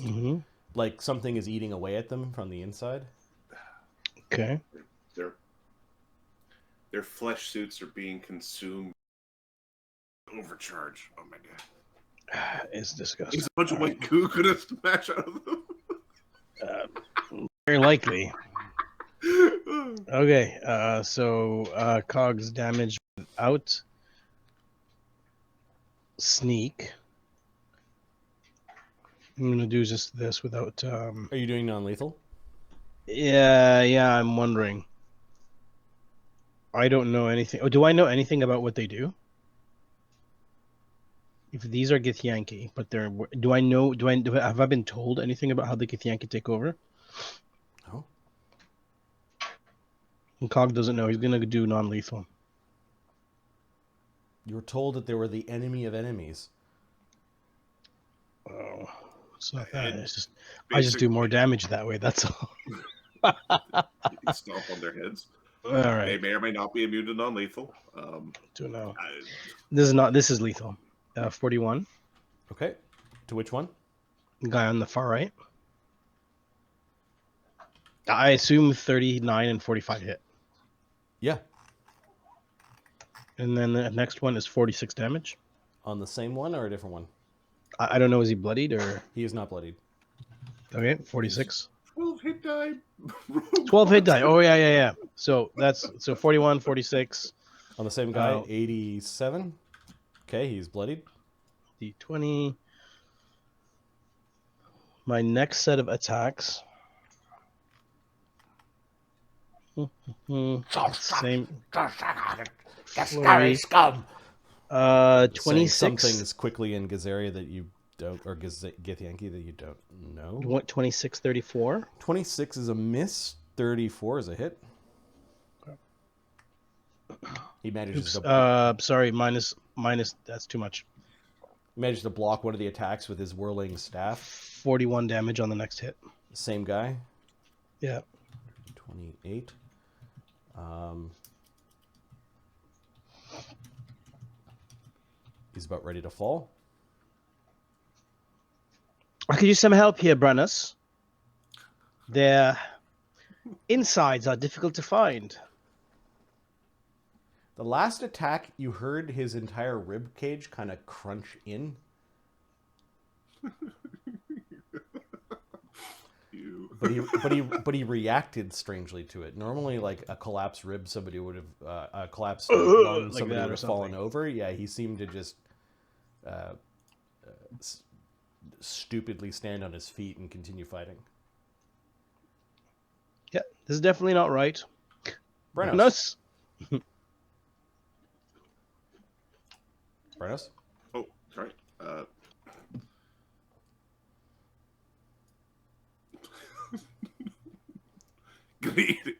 Mm-hmm. Like something is eating away at them from the inside. Okay. Their flesh suits are being consumed. Overcharge. Oh my god. It's disgusting. There's a bunch of white goo gonna smash out of them. Very likely. Okay, so Cogs damage without sneak. I'm gonna do just this without. Are you doing non-lethal? Yeah, I'm wondering. I don't know anything. Oh, do I know anything about what they do? If these are Githyanki, but they're. Do I know? Have I been told anything about how the Githyanki take over? No. And Cog doesn't know. He's gonna do non-lethal. You were told that they were the enemy of enemies. Oh, it's not that. It's just I just do more damage that way. That's all. You can stomp on their heads. All right. They may or may not be immune to non-lethal. Don't know. This is not. This is lethal. 41. Okay. To which one? Guy on the far right. I assume 39 and 45 hit. Yeah. And then the next one is 46 damage. On the same one or a different one? I don't know. Is he bloodied or? He is not bloodied. Okay, 46. 12 hit die. 12 hit die. Oh yeah. So that's 41, 46. On the same guy, 87. Okay, he's bloodied. D20. My next set of attacks. Same. Flurry. Scum. 26. Some things quickly in Githzerai that you don't, or Githyanki that you don't know. You want 26, 34? 26 is a miss. 34 is a hit. He manages to. Sorry, minus. That's too much. He manages to block one of the attacks with his whirling staff. 41 damage on the next hit. Same guy. Yeah. 28. He's about ready to fall. I could use some help here, Brennos. Their insides are difficult to find. The last attack, you heard his entire rib cage kind of crunch in. But he reacted strangely to it. Normally, like a collapsed rib, somebody would have a collapsed lung, like somebody that would or have fallen over. Yeah, he seemed to just stupidly stand on his feet and continue fighting. Yeah, this is definitely not right. Brennos. Brennos? Oh, sorry.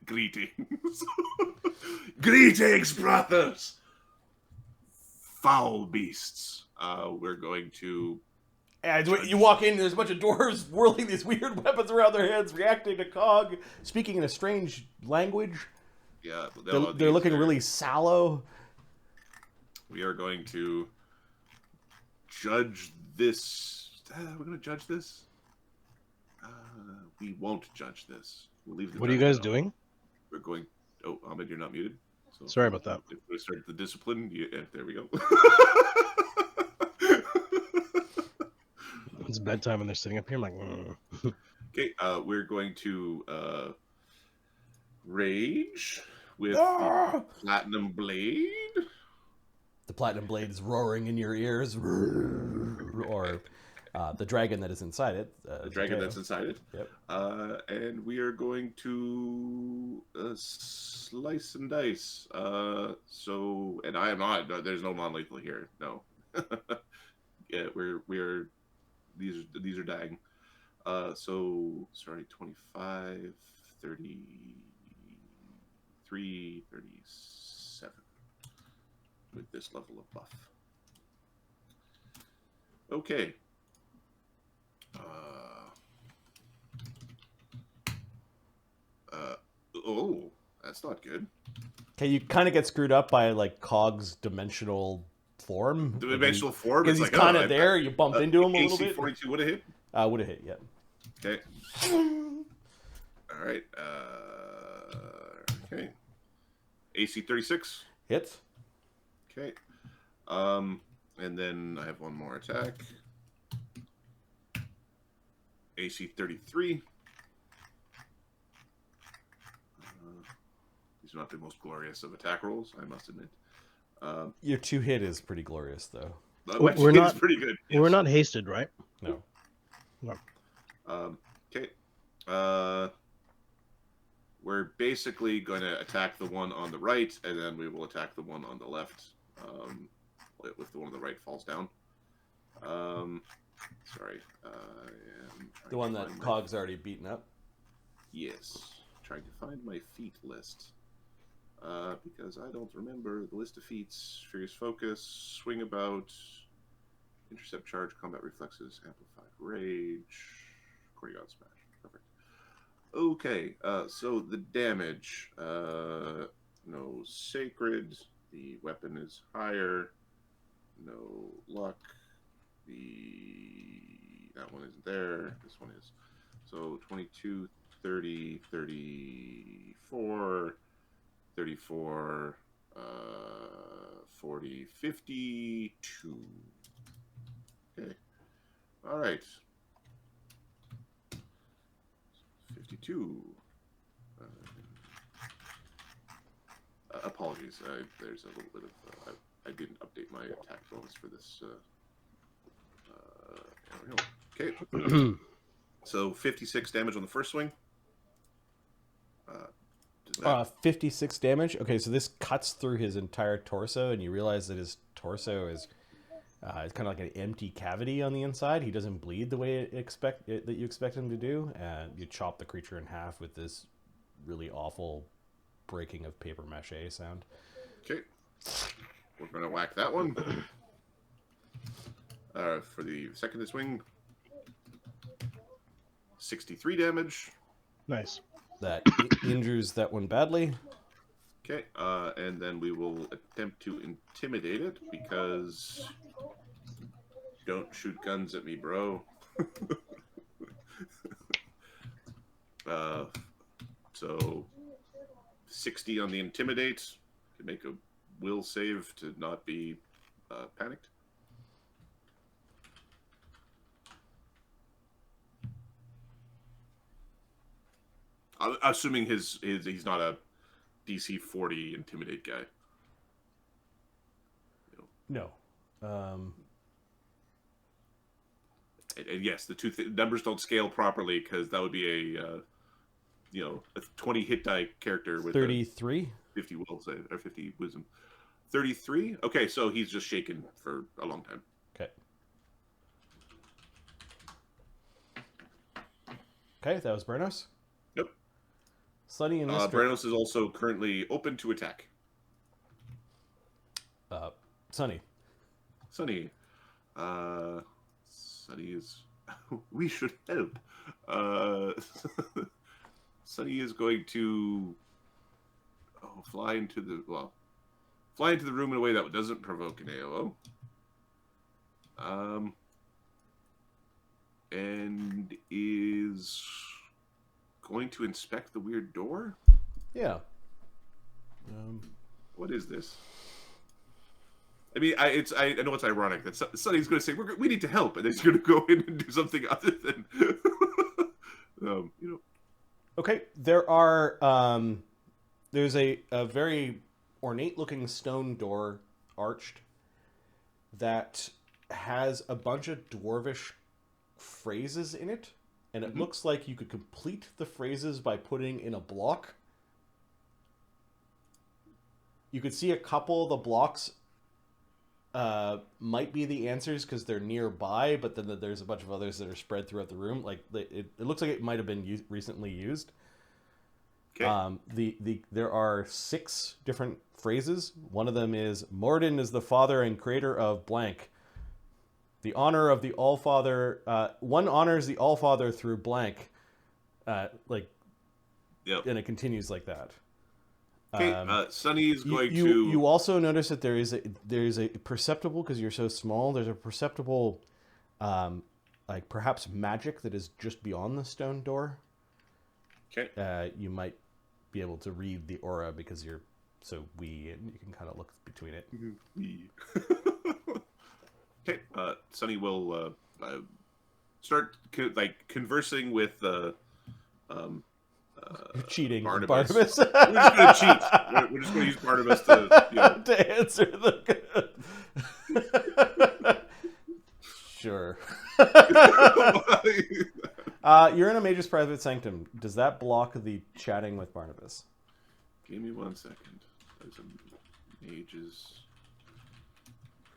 Greetings. Greetings, brothers. Foul beasts. We're going to... And you walk in, there's a bunch of dwarves whirling these weird weapons around their heads, reacting to Cog, speaking in a strange language. Yeah, they're looking really sallow. We are going to judge this. We're going to judge this. We won't judge this. We'll leave. What are you guys doing? We're going. Oh, Ahmed, you're not muted. So sorry about that. If we start the discipline, there we go. It's bedtime and they're sitting up here. I'm like, Okay, we're going to rage with the platinum blade. The platinum blade is roaring in your ears, or the dragon that is inside it. The dragon that's inside it. Yep. And we are going to slice and dice. And I am not. There's no non-lethal here. No. Yeah, we're. These are dying. So sorry, 25, 33, 37 with this level of buff. Okay. Oh, that's not good. Okay, you kind of get screwed up by like Cog's dimensional form. Dimensional form. Because he's kind of there. You bump into him a little bit. 42 would have hit. Would have hit, yeah. Okay. All right. Okay. AC 36. Hits. Okay. And then I have one more attack. AC 33. These are not the most glorious of attack rolls, I must admit. Your 2-hit is pretty glorious, though. We're not pretty good. We're not hasted, right? No. No. Okay. We're basically going to attack the one on the right, and then we will attack the one on the left. If the one on the right falls down. Sorry. The one that Cog's already beaten up? Yes. Trying to find my feat list. Because I don't remember the list of feats. Furious Focus, Swing About, Intercept Charge, Combat Reflexes, Amplified Rage, Corrigan Smash. Perfect. Okay, so the damage. No Sacred. The weapon is higher. No Luck. That one isn't there. This one is. So 22, 30, 34, 34, 40, 52. Okay. All right. 52. Apologies. There's a little bit of... I didn't update my attack bonus for this. Okay. So 56 damage on the first swing. 56 damage. Okay, so this cuts through his entire torso, and you realize that his torso is it's kind of like an empty cavity on the inside. He doesn't bleed the way that you expect him to do, and you chop the creature in half with this really awful breaking of paper mache sound. Okay, we're gonna whack that one. For the second swing, 63 damage. Nice. That injures that one badly. Okay, and then we will attempt to intimidate it because don't shoot guns at me, bro. So 60 on the intimidate. Can make a will save to not be panicked. Assuming he's not a DC 40 intimidate guy. No. And yes, the two numbers don't scale properly because that would be a 20 hit die character with 33, 50 will save or 50 wisdom. 33. Okay, so he's just shaken for a long time. Okay. Okay, that was Brennos. Yep. Sunny and Mr. Brennos is also currently open to attack. Sunny. Sunny is... we should help. Sunny is going to fly into the room in a way that doesn't provoke an AOO. And is going to inspect the weird door. Yeah. What is this? I mean, I know it's ironic that Sunny's going to say we need to help, and then he's going to go in and do something other than, Okay, there are there's a very ornate-looking stone door arched that has a bunch of dwarvish phrases in it, and it looks like you could complete the phrases by putting in a block. You could see a couple of the blocks might be the answers because they're nearby, but then there's a bunch of others that are spread throughout the room. Like it looks like it might have been recently used. Okay. There are 6 different phrases. One of them is Moradin is the father and creator of blank. The honor of the All-Father. One honors the All-Father through blank. Yep. And it continues like that. Okay, Sunny is going to... You also notice that there's a perceptible, because you're so small, there's a perceptible like perhaps magic that is just beyond the stone door. Okay. You might be able to read the aura because you're so wee, and you can kind of look between it. Wee. Okay. Sunny will start conversing with Cheating with Barnabas. Barnabas. We're just going to cheat. We're just going to use Barnabas to, to answer the. Sure. You're in a mage's private sanctum. Does that block the chatting with Barnabas? Give me 1 second. There's a mage's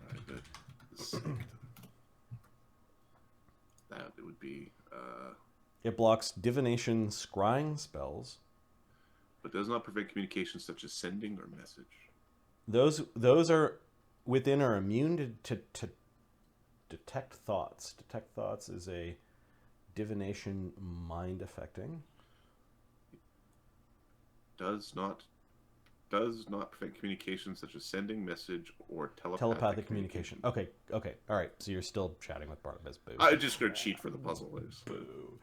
private sanctum. That it would be. It blocks divination, scrying spells. But does not prevent communication such as sending or message. Those are within are immune to detect thoughts. Detect thoughts is a divination mind affecting. Does not prevent communication such as sending message or Telepathic communication. Okay. All right. So you're still chatting with Barnabas. Boo. I'm just going to cheat for the puzzle. Boo.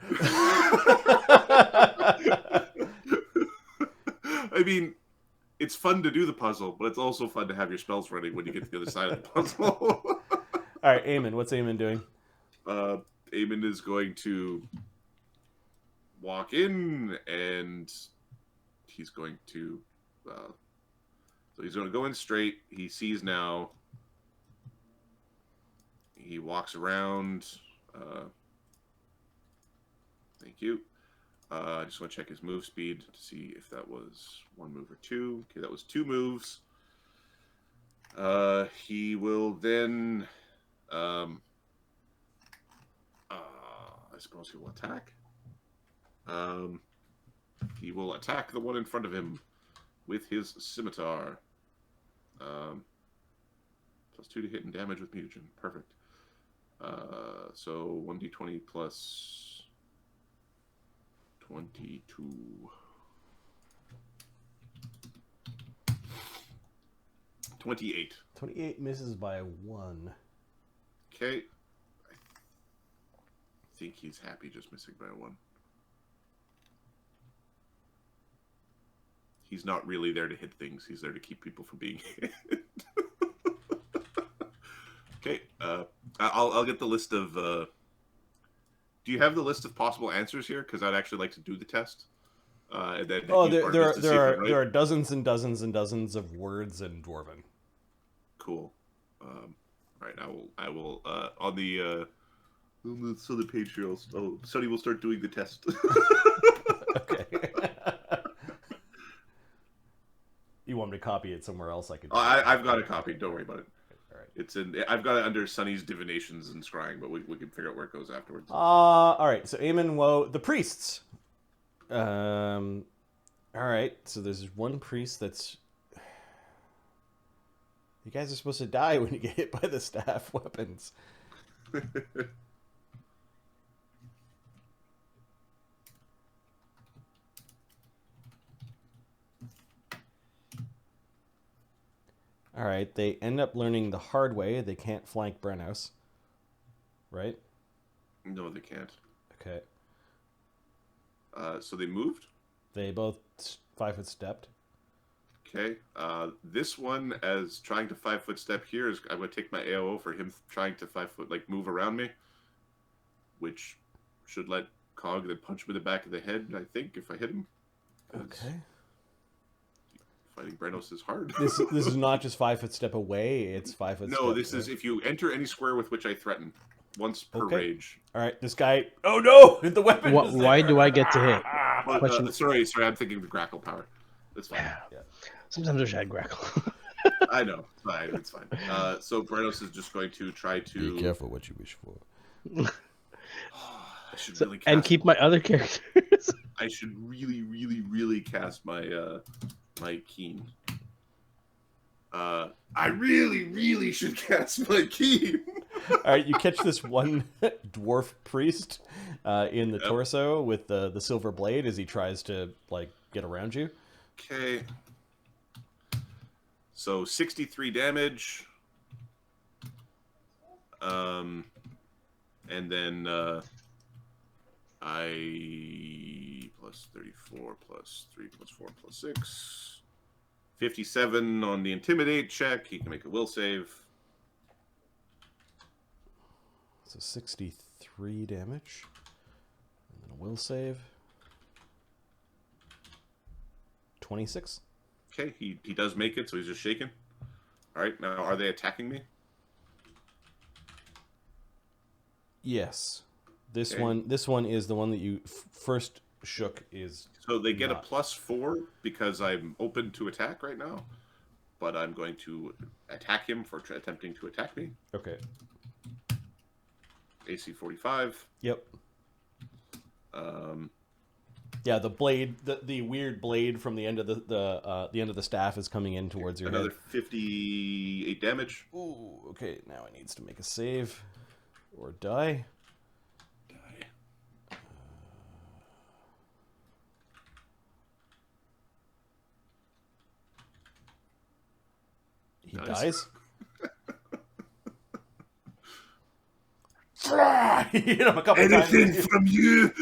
I mean, it's fun to do the puzzle, but it's also fun to have your spells running when you get to the other side of the puzzle. All right, Aemon. What's Aemon doing? Aemon is going to walk in, and he's going to... so he's going to go in straight. He sees now. He walks around. Thank you. I just want to check his move speed to see if that was 1 move or 2. Okay, that was 2 moves. He will then... I suppose he will attack. He will attack the one in front of him with his scimitar. +2 to hit and damage with mutagen. Perfect. So 1d20 plus 22. 28. 28 misses by 1. Okay. I think he's happy just missing by 1. He's not really there to hit things. He's there to keep people from being hit. Okay. I'll get the list of... do you have the list of possible answers here? Because I'd actually like to do the test. And then there are dozens and dozens and dozens of words in Dwarven. Cool. All right. I will. On the southern page here, Sonny will start doing the test. Okay. You want me to copy it somewhere else? I could. I've got a copy. Don't worry about it. All right. It's in. I've got it under Sonny's divinations and scrying, but we can figure out where it goes afterwards. All right. So Aemon, the priests. All right. So there's one priest that's. You guys are supposed to die when you get hit by the staff weapons. All right, they end up learning the hard way. They can't flank Brennos, right? No, they can't. Okay. So they moved? They both 5-foot stepped. Okay. This one, as trying to 5-foot step here, is I'm going to take my AOO for him trying to 5-foot, move around me. Which should let Cog then punch him in the back of the head, I think, if I hit him. Okay. Fighting Brennos is hard. This is not just 5-foot step away, it's 5-foot step. No, this is if you enter any square with which I threaten. Once per rage. All right, this guy... Oh no! The weapon Why do I get to hit? Sorry, I'm thinking the grackle power. That's fine. Yeah. Sometimes I wish I had grackle. I know. It's fine. So Brennos is just going to try to... Be careful what you wish for. I should really cast... And keep my other characters. I should really, really, really cast my my keen. I really, really should cast my keen. All right, you catch this one dwarf priest in the torso with the silver blade as he tries to get around you. Okay. So 63 damage. And then I plus 34 plus 3 plus 4 plus 6. 57 on the intimidate check. He can make a will save. So 63 damage. And then a will save. 26. Okay, he does make it, so he's just shaken. All right, now are they attacking me? Yes. This Okay. one is the one that you first shook is So they get not. a +4 because I'm open to attack right now, but I'm going to attack him for attempting to attack me. Okay. AC 45. Yep. Yeah, the blade, the weird blade from the end of the end of the staff is coming in towards your Another head. 58 damage. Ooh, okay. Now he needs to make a save or die. He dies. He hit him a couple times. From you?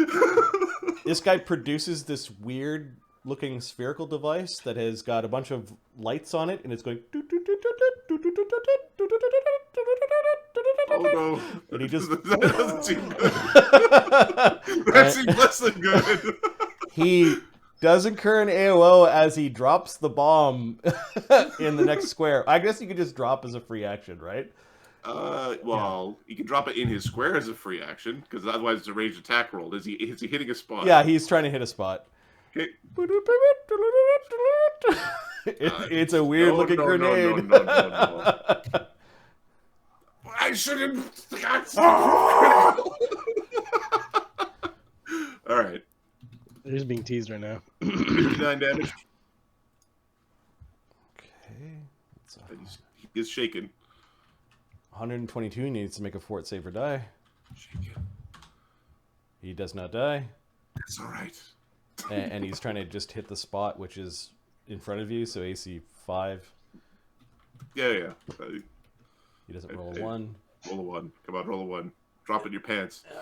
This guy produces this weird looking spherical device that has got a bunch of lights on it, and it's going. Oh no! And he just that doesn't seem good. That seems less than good. he does incur an AOO as he drops the bomb in the next square. I guess you could just drop as a free action, right? Well, you can drop it in his square as a free action because otherwise it's a ranged attack roll. Is he hitting a spot? Yeah, he's trying to hit a spot. Okay. It's a weird looking grenade. No. I shouldn't. All right. They're just being teased right now. 59 damage. Okay. He is shaken. 122 needs to make a fort save or die. Shaken. He does not die. That's all right. And he's trying to just hit the spot, which is in front of you, so AC 5. Yeah. He doesn't roll a 1. Roll a 1. Come on, roll a 1. Drop it in your pants. I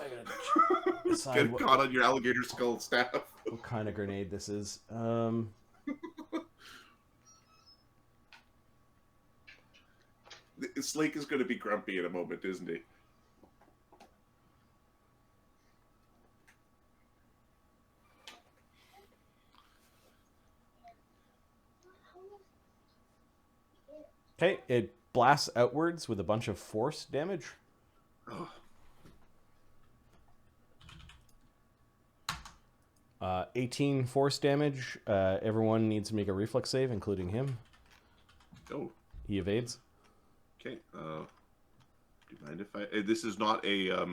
gotta decide Get caught on your alligator skull staff. what kind of grenade this is. Slake is going to be grumpy in a moment, isn't he? Okay, it blasts outwards with a bunch of force damage. Oh. 18 force damage. Everyone needs to make a reflex save, including him. Oh. He evades. Okay. Do you mind if I? This is not a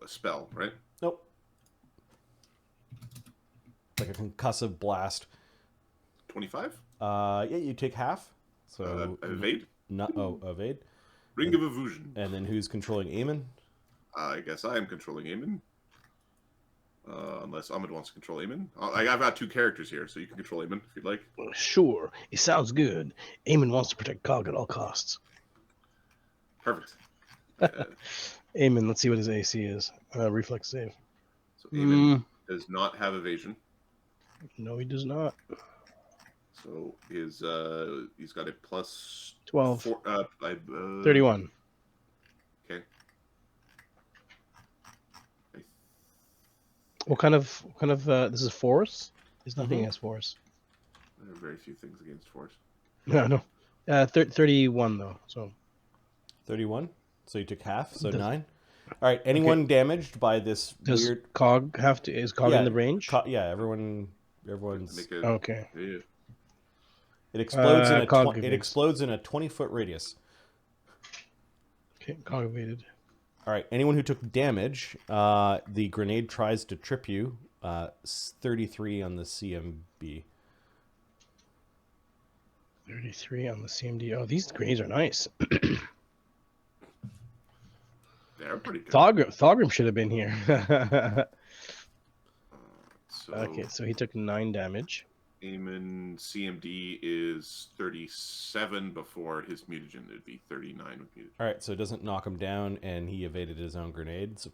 spell, right? Nope. Like a concussive blast. 25. Yeah, you take half. So Evade. Evade. Ring of Evasion. And then who's controlling Aemon? I guess I am controlling Aemon. Unless Ahmed wants to control Aemon. I've got 2 characters here, so you can control Aemon if you'd like. Sure, it sounds good. Aemon wants to protect Cog at all costs. Perfect. Aemon, let's see what his AC is. Reflex save. So Aemon does not have evasion. No, he does not. So his he's got a plus 12. 31. 31. Okay. What kind of this is force? There's nothing against force. There are very few things against force. No. 31 though. So 31. So you took half, so 9. All right. Anyone damaged by this does weird? Cog have to? Is Cog in the range? Yeah, everyone's. Okay. Yeah. It explodes Cog it evades. explodes in a 20-foot radius. Okay, Cog evaded. All right. Anyone who took damage, the grenade tries to trip you. 33 on the CMB. 33 on the CMD. Oh, these grenades are nice. They're pretty good. Thorgrim should have been here. So, Okay, so he took 9 damage. Aemon CMD is 37 before his mutagen. It'd be 39 with mutagen. All right, so it doesn't knock him down, and he evaded his own grenade. So...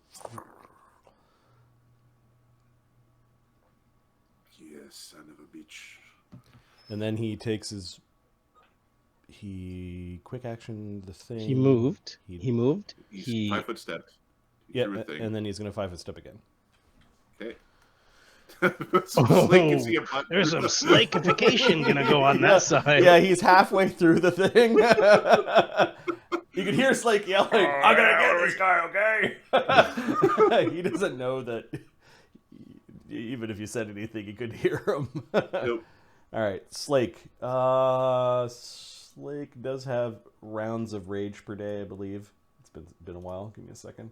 Yes, son of a bitch. And then he takes his... He quick action the thing. He moved. He moved. He's 5 foot steps. Yeah, and then he's going to 5 foot step again. Okay. So Slake can see a button. There's some slakification gonna go on that side. Yeah, he's halfway through the thing. You can hear Slake yelling, "I'm gonna get this guy, okay?" He doesn't know that. Even if you said anything, you couldn't hear him. Nope. All right, Slake. Slake does have rounds of rage per day, I believe. It's been a while. Give me a second.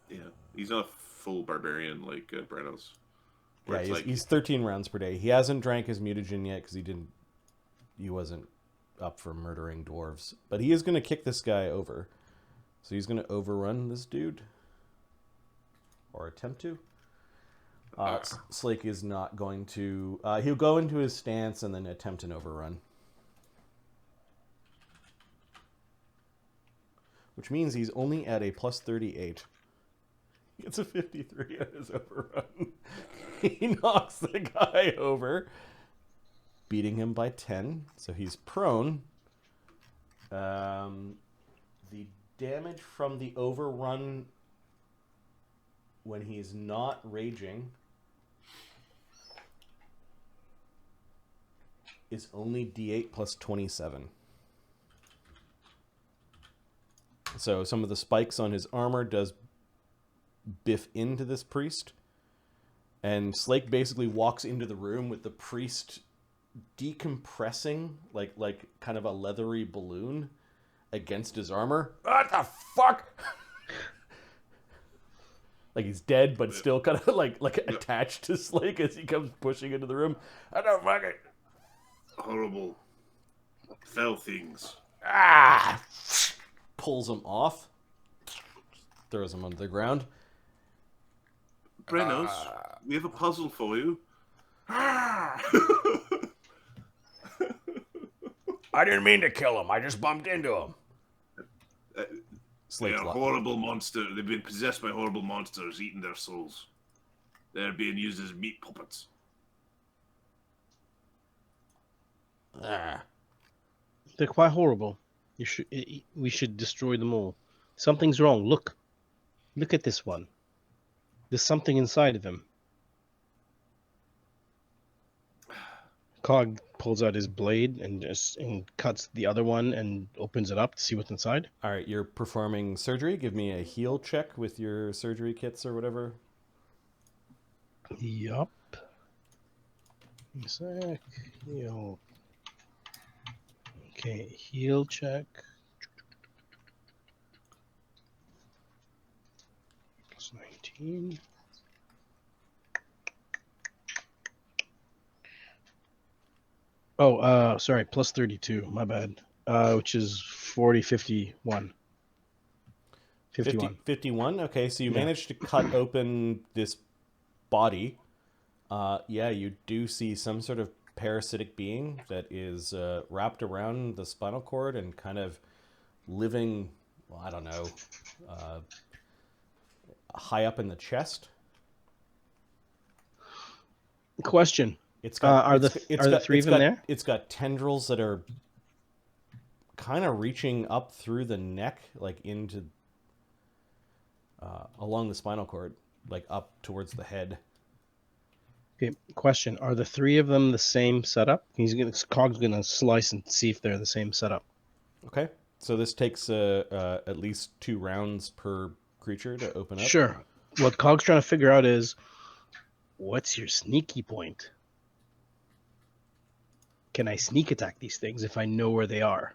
Yeah, he's not a full barbarian like Brennos. Yeah, he's 13 rounds per day. He hasn't drank his mutagen yet because he wasn't up for murdering dwarves. But he is going to kick this guy over. So he's going to overrun this dude. Or attempt to. Slake is not going to... he'll go into his stance and then attempt an overrun. Which means he's only at a plus 38. It's a 53 on his overrun. He knocks the guy over, beating him by 10. So he's prone. The damage from the overrun when he's not raging is only D8 plus 27. So some of the spikes on his armor does biff into this priest, and Slake basically walks into the room with the priest decompressing like kind of a leathery balloon against his armor. What the fuck? Like he's dead, but still kind of like attached to Slake as he comes pushing into the room. I don't fuck it. Horrible, fell things. Pulls him off, throws him onto the ground. Brennos, we have a puzzle for you. I didn't mean to kill him. I just bumped into him. They're a horrible monster. They've been possessed by horrible monsters, eating their souls. They're being used as meat puppets. They're quite horrible. We should destroy them all. Something's wrong. Look at this one. There's something inside of him. Cog pulls out his blade and cuts the other one and opens it up to see what's inside. All right, you're performing surgery. Give me a heal check with your surgery kits or whatever. Yup. Sec. Heal. Okay, heal check. Plus 19. Oh, sorry, plus 32. My bad. Which is 40, 51. 51. 51? Okay, so you managed to cut open this body. Yeah, you do see some sort of parasitic being that is wrapped around the spinal cord and kind of living, well, I don't know, high up in the chest. Question. It's got, are the three of them there? It's got tendrils that are kind of reaching up through the neck, like into along the spinal cord, like up towards the head. Okay, question. Are the three of them the same setup? Cog's gonna slice and see if they're the same setup. Okay, so this takes at least 2 rounds per creature to open up. Sure. What Cog's trying to figure out is, what's your sneaky point? Can I sneak attack these things if I know where they are?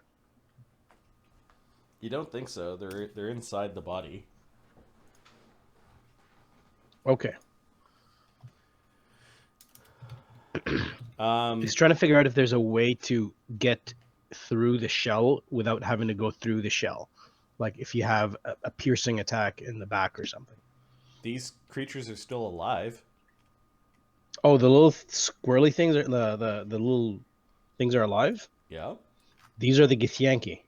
You don't think so? They're inside the body. Okay. He's trying to figure out if there's a way to get through the shell without having to go through the shell. Like if you have a piercing attack in the back or something. These creatures are still alive. Oh, the little squirrely things are the little things are alive. Yeah. These are the Githyanki.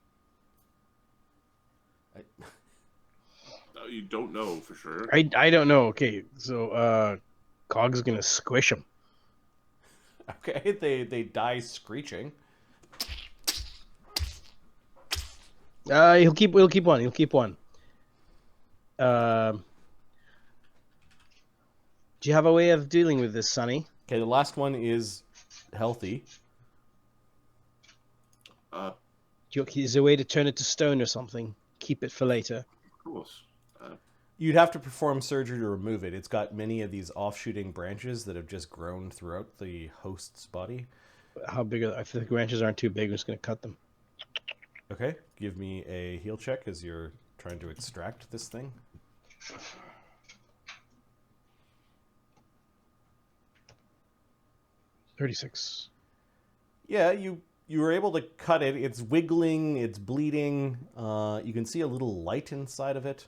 You don't know for sure. I don't know. Okay, so Cog's gonna squish him. Okay, they die screeching. He'll keep one. He'll keep one. Do you have a way of dealing with this, Sonny? Okay, the last one is healthy. Is there a way to turn it to stone or something? Keep it for later. Of course. You'd have to perform surgery to remove it. It's got many of these offshooting branches that have just grown throughout the host's body. How big are they? If the branches aren't too big, I'm just gonna cut them. Okay, give me a heal check as you're trying to extract this thing. 36. Yeah, you were able to cut it. It's wiggling, it's bleeding. You can see a little light inside of it.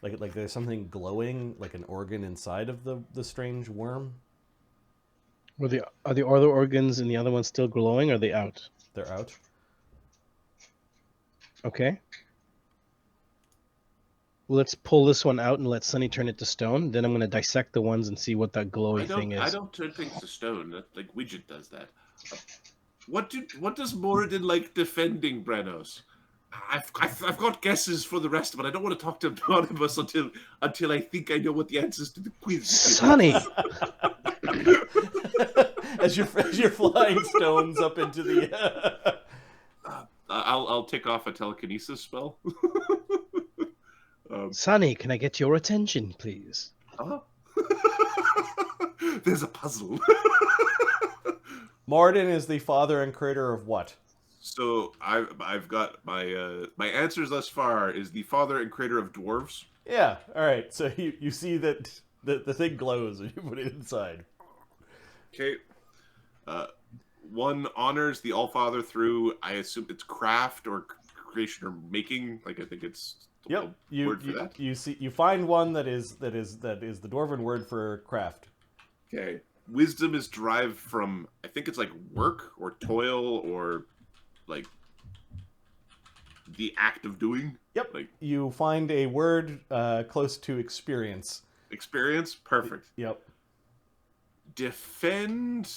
Like there's something glowing, like an organ inside of the strange worm. Are the other organs and the other ones still glowing? Or are they out? They're out. Okay. Well, let's pull this one out and let Sunny turn it to stone. Then I'm going to dissect the ones and see what that glowy thing is. I don't turn things to stone. Like Widget does that. What does Moradin like defending, Brennos? I've got guesses for the rest, but I don't want to talk to Anonymous until I think I know what the answers to the quiz. Sonny. as you're flying stones up into the. I'll take off a telekinesis spell. Sonny, can I get your attention, please? There's a puzzle. Moradin is the father and creator of what? So I've got my answers thus far is the father and creator of dwarves. Yeah. All right. So you see that the thing glows when you put it inside. Okay. One honors the Allfather through, I assume it's craft or creation or making. Like I think it's Yep. word for that. You find one that is the dwarven word for craft. Okay. Wisdom is derived from, I think it's like work or toil or like the act of doing. Yep. Like you find a word close to experience. Experience, perfect. Yep. Defend,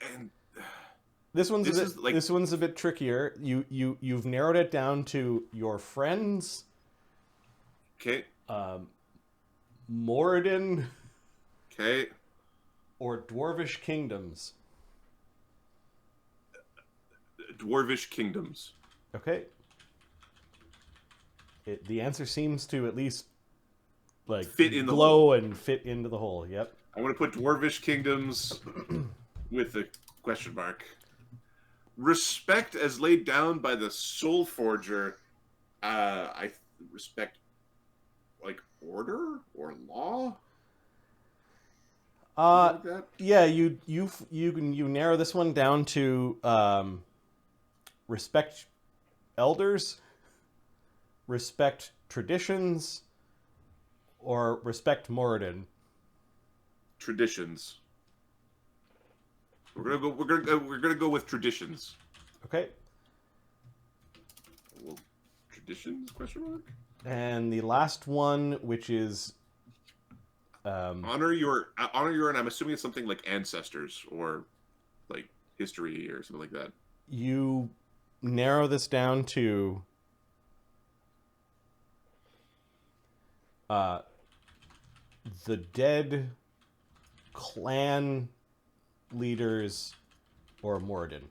and this one's a bit trickier. You've narrowed it down to your friends. Okay. Moradin. Okay. Or dwarvish kingdoms. Dwarvish kingdoms. Okay. The answer seems to at least like fit in the glow hole. And fit into the hole. Yep. I'm going to put dwarvish kingdoms with a question mark. Respect as laid down by the Soul Forger. I respect like order or law. Like that? Yeah, you narrow this one down to respect elders, respect traditions, or respect Moradin. Traditions. We're gonna go with traditions. Okay. Well, traditions? Question mark. And the last one, which is honor your, and I'm assuming it's something like ancestors or like history or something like that. You narrow this down to the dead clan leaders or Moradin.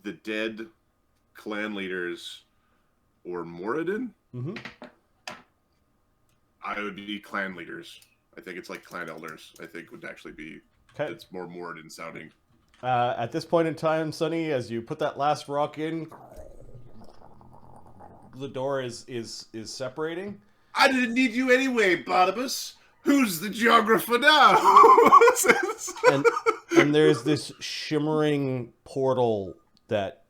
The dead clan leaders or Moradin? Mm-hmm. I would be clan leaders. I think it's like clan elders. I think would actually be. Okay. It's more Moradin sounding. At this point in time, Sonny, as you put that last rock in, the door is separating. I didn't need you anyway, Barnabas. Who's the geographer now? and there's this shimmering portal that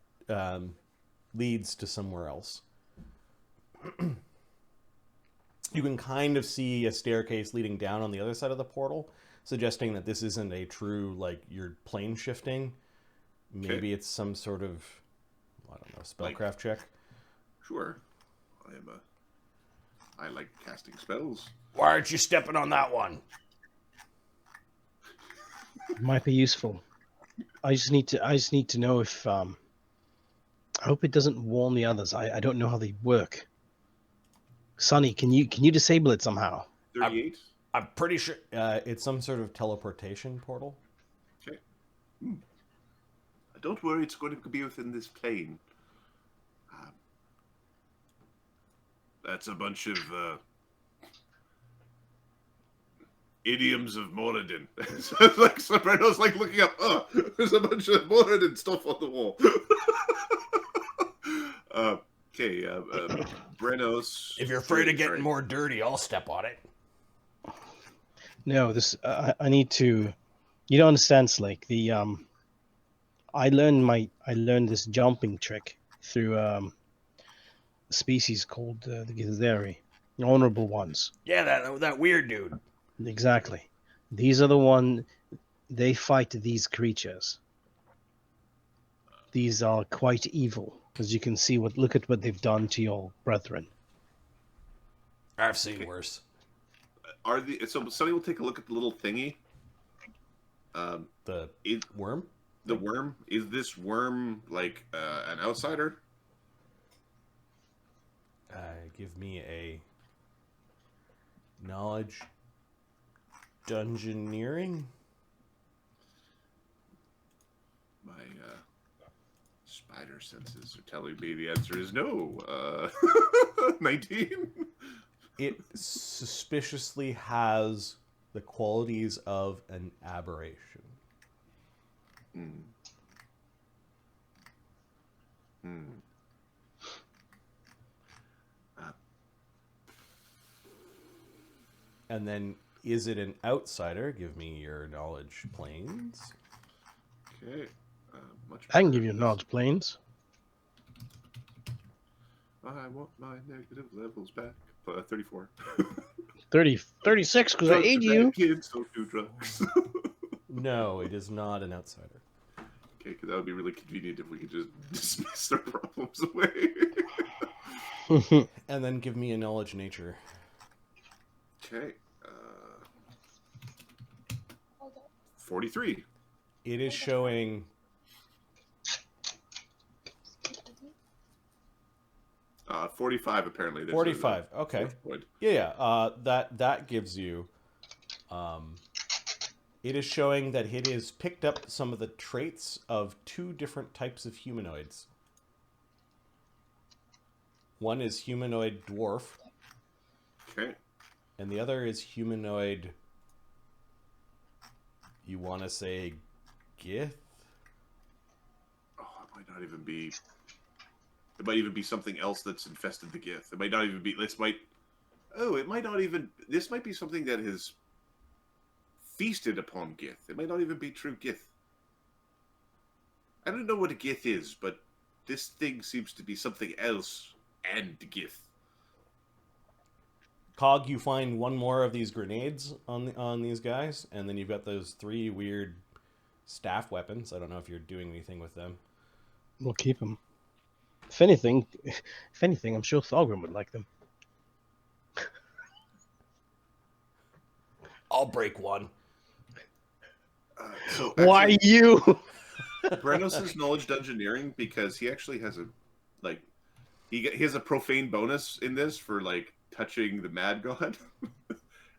leads to somewhere else. You can kind of see a staircase leading down on the other side of the portal, suggesting that this isn't a true, like, you're plane shifting. Maybe it's some sort of, I don't know, spellcraft check. Sure. I like casting spells. Why aren't you stepping on that one? Might be useful. I just need to know if I hope it doesn't warn the others. I don't know how they work. Sonny, can you disable it somehow? 38. I'm pretty sure it's some sort of teleportation portal. Okay. Don't worry, it's going to be within this plane. That's a bunch of idioms of Moradin. So it's like Brennos like looking up. Oh, there's a bunch of Moradin stuff on the wall. Okay, Brennos. If you're afraid of getting more dirty, I'll step on it. No, this I need to. You don't understand, Slake. The I learned this jumping trick through a species called the githzerai, honorable ones. Yeah, that weird dude. Exactly. These are the one. They fight these creatures. These are quite evil, as you can see. Look at what they've done to your brethren. I've seen worse. So Sonny will take a look at the little thingy. The worm. The worm, is this worm like an outsider? Give me a knowledge dungeoneering. My spider senses are telling me the answer is no. 19. It suspiciously has the qualities of an aberration. And then, is it an outsider? Give me your knowledge planes. Okay. I can give you knowledge planes. I want my negative levels back. 34. 36, because I aid you. Kids don't do drugs. No, it is not an outsider. Okay, because that would be really convenient if we could just dismiss their problems away. And then give me a knowledge nature. Okay. 43. It is showing 45 apparently. 45. Okay. Yeah. That gives you. It is showing that it has picked up some of the traits of two different types of humanoids. One is humanoid dwarf. Okay. And the other is humanoid. You want to say gith? Oh, it might not even be. It might even be something else that's infested the gith. It might not even be. It might not even. This might be something that has feasted upon gith. It might not even be true gith. I don't know what a gith is, but this thing seems to be something else and gith. Cog, you find one more of these grenades on these guys, and then you've got those 3 weird staff weapons. I don't know if you're doing anything with them. We'll keep them. If anything, I'm sure Thorgrim would like them. I'll break one. Why you? Brennos is knowledge dungeoneering because he actually has he has a profane bonus in this for touching the mad god,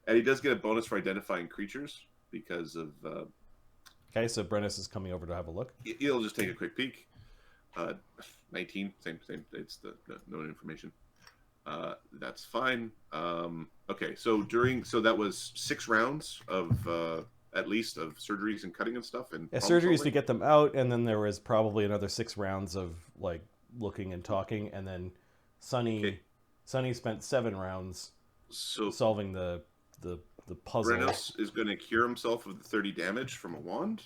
and he does get a bonus for identifying creatures because of. Okay, so Brennos is coming over to have a look. He'll just take a quick peek. 19, same. It's the known information. That's fine. Okay, so that was 6 rounds of at least of surgeries and cutting and stuff, and surgeries to get them out, and then there was probably another 6 rounds of looking and talking, and then Sonny spent 7 rounds solving the puzzle. Brennos is going to cure himself of the 30 damage from a wand.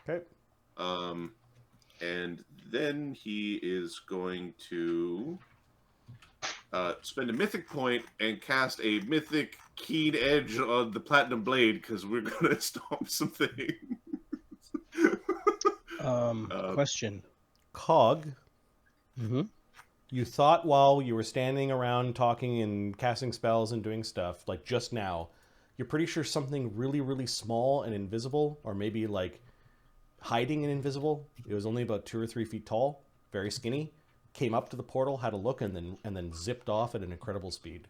Okay. And then he is going to spend a mythic point and cast a mythic keen edge on the platinum blade because we're gonna stomp something. Question. Cog, Mm-hmm. you thought while you were standing around talking and casting spells and doing stuff, like just now, you're pretty sure something really, really small and invisible, or maybe like hiding and invisible. It was only about 2 or 3 feet tall, very skinny. Came up to the portal, had a look, and then zipped off at an incredible speed.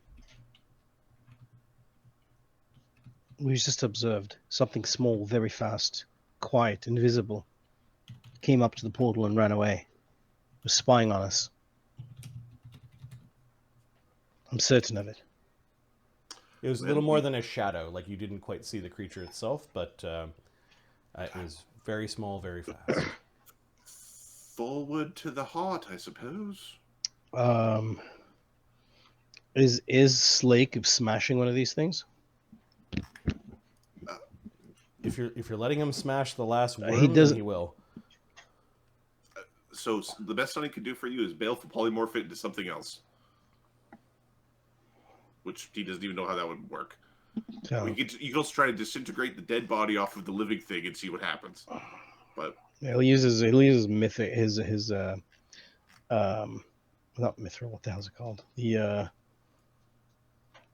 We just observed something small, very fast, quiet, invisible. Came up to the portal and ran away. Was spying on us. I'm certain of it. It was a little more than a shadow. Like you didn't quite see the creature itself, but it was very small, very fast. Forward to the heart, I suppose. Is Slake smashing one of these things? If you're letting him smash the last worm, He doesn't. then he will. So the best thing he could do for you is baleful polymorph it into something else, which he doesn't even know how that would work. So, You can also try to disintegrate the dead body off of the living thing and see what happens. But he'll use his mythic his not mithril. What the hell's it called? The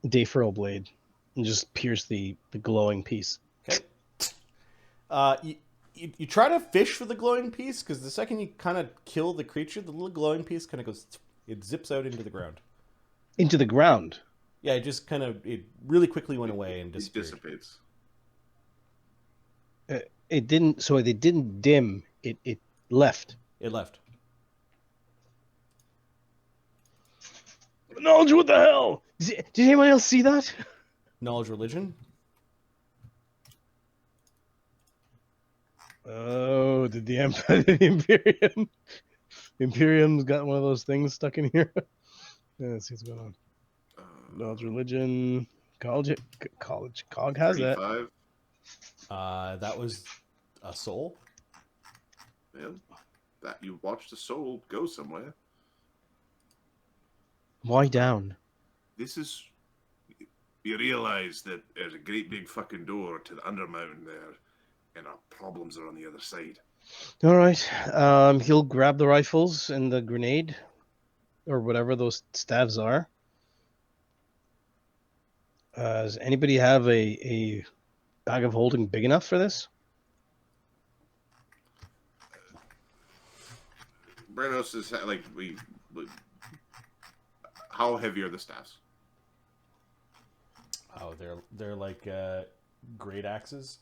Dayfurl blade, and just pierce the glowing piece. Okay. You try to fish for the glowing piece, because the second you kind of kill the creature, the little glowing piece kind of goes, it zips out into the ground. Into the ground? Yeah, it really quickly went away and disappeared. It dissipates. It didn't, so it didn't dim, it left. It left. Knowledge, what the hell? Did anyone else see that? Knowledge religion? Oh, did the Imperium? Imperium's got one of those things stuck in here. Yeah, let's see what's going on. Knowledge, religion, college. Cog has 35. That was a soul. Man, that you watched a soul go somewhere. Why down? This is. You realize that there's a great big fucking door to the Undermountain there, and our problems are on the other side. All right. He'll grab the rifles and the grenade, or whatever those staves are. Does anybody have a bag of holding big enough for this? Brennos is like how heavy are the staffs? Oh, they're like great axes.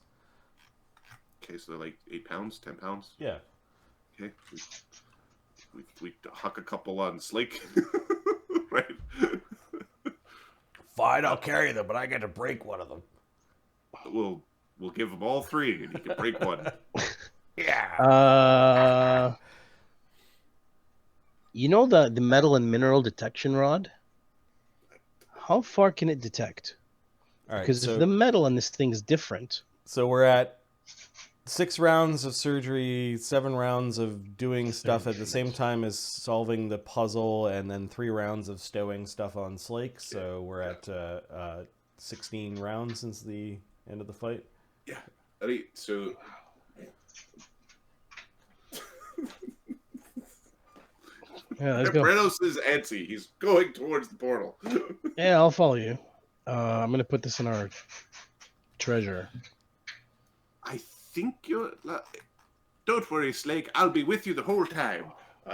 Okay, so they're like 8 pounds, 10 pounds. Yeah. Okay, we huck a couple on Slake, right? Fine, I'll carry them, but I get to break one of them. We'll give them all 3, and you can break one. Yeah. You know the metal and mineral detection rod? How far can it detect? All right. Because if the metal on this thing is different. So we're at 6 rounds of surgery, 7 rounds of doing stuff at the same time as solving the puzzle, and then 3 rounds of stowing stuff on Slake. So we're at 16 rounds since the end of the fight. Yeah. Ready, so. Yeah, let's go. Brennos is antsy. He's going towards the portal. Yeah, I'll follow you. I'm going to put this in our treasure. I think you're... Don't worry, Slake. I'll be with you the whole time.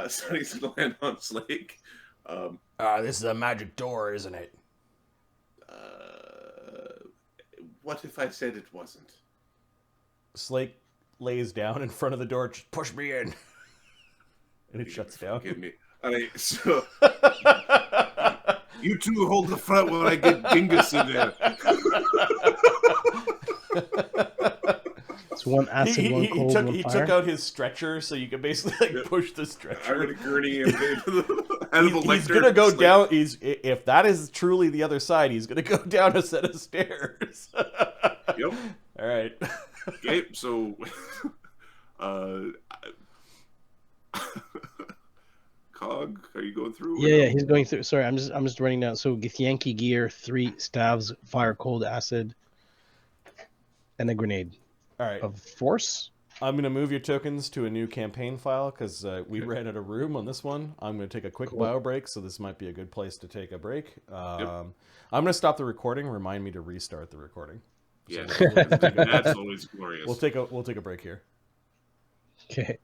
So he's going to land on Slake. This is a magic door, isn't it? What if I said it wasn't? Slake lays down in front of the door. Just push me in. And it shuts down. Give me. All right, so... You two hold the front while I get Dingus in there. It's one acid, one cold, one fire. He took out his stretcher, so you can basically push the stretcher. I'm going to gurney him into the Hannibal Lecter. He's going to go down. If that is truly the other side, he's going to go down a set of stairs. Yep. All right. Okay, so... cog? Are you going through? Yeah, he's going through. Sorry, I'm just writing down. So Githyanki gear, 3 staves, fire, cold, acid, and a grenade All right. of force. I'm going to move your tokens to a new campaign file because we ran out of room on this one. I'm going to take a quick bio break, so this might be a good place to take a break. I'm going to stop the recording. Remind me to restart the recording. Yeah, So that's always glorious. we'll take a break here. Okay.